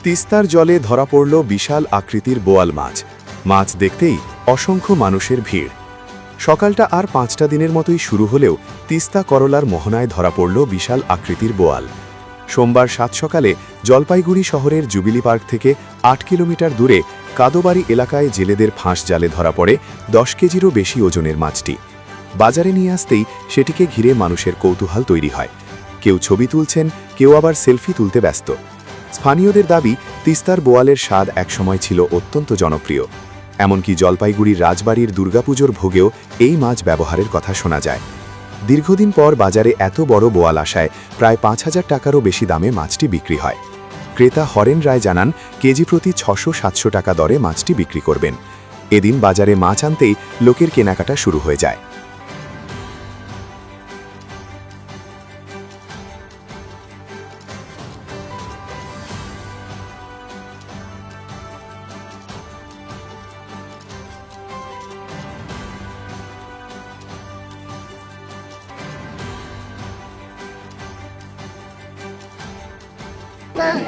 তিস্তার জলে ধরা পড়ল বিশাল আকৃতির বোয়াল মাছ। মাছ দেখতেই অসংখ্য মানুষের ভিড়। সকালটা আর 5টা দিনের মতোই শুরু হলেও তিস্তা করলার মোহনায় ধরা পড়ল বিশাল আকৃতির বোয়াল। সোমবার সাত সকালে জলপাইগুড়ি শহরের জুবিলি পার্ক থেকে 8 কিলোমিটার দূরে কাদোবাড়ি এলাকায় জেলেদের ফাঁস জালে ধরা পড়ে 10 কেজিরও বেশি ওজনের মাছটি। বাজারে নিয়ে আসতেই সেটিকে ঘিরে মানুষের কৌতূহল তৈরি হয়। কেউ ছবি তুলছেন, কেউ আবার সেলফি তুলতে ব্যস্ত। স্থানীয়দের দাবি, তিস্তার বোয়ালের স্বাদ একসময় ছিল অত্যন্ত জনপ্রিয়। এমনকি জলপাইগুড়ির রাজবাড়ির দুর্গাপুজোর ভোগেও এই মাছ ব্যবহারের কথা শোনা যায়। দীর্ঘদিন পর বাজারে এত বড় বোয়াল আসায় প্রায় 5,000 টাকারও বেশি দামে মাছটি বিক্রি হয়। ক্রেতা হরেন রায় জানান, কেজি প্রতি 600-700 টাকা দরে মাছটি বিক্রি করবেন। এদিন বাজারে মাছ আনতেই লোকের কেনাকাটা শুরু হয়ে যায়।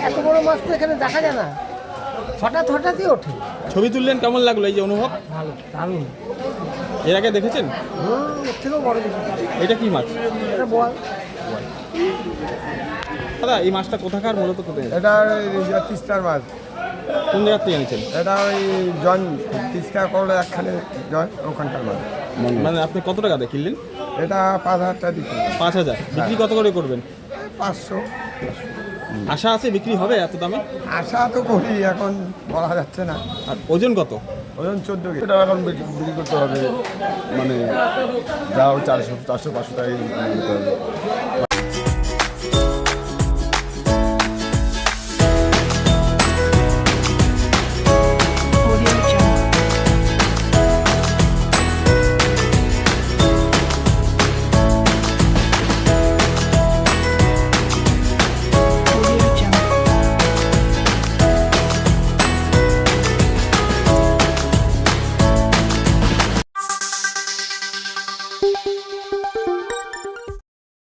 এত বড় মাছ তো এখানে দেখা যায় না, হঠাৎই ওঠে। ছবি তুললেন, কেমন লাগলো এই যে অনুভব? ভালো, দারুণ। এর আগে দেখেছেন? এর থেকেও বড় কিছু। এটা কি মাছ? এটা বোয়াল। দাদা, এই মাছটা কোথাকার, মূলত কোথায়? এটা তিস্তার মাছ। কোন জায়গা থেকে এনেছেন? এটা ওই জন তিস্তা করলে একখানে জন, ওখানকার মাছ। মানে আপনি কত টাকা দিয়ে কিনলেন? এটা 5,000 টাকা দিচ্ছি। 5,000। বিক্রি কত করে করবেন? 500। আশা আছে বিক্রি হবে এত দামে? আশা তো করি, এখন বলা যাচ্ছে না। আর ওজন কত? ওজন 14 কেজি। এটা এখন বিক্রি করতে হবে, মানে যাও 400-500 টাকা বিক্রি করতে হবে।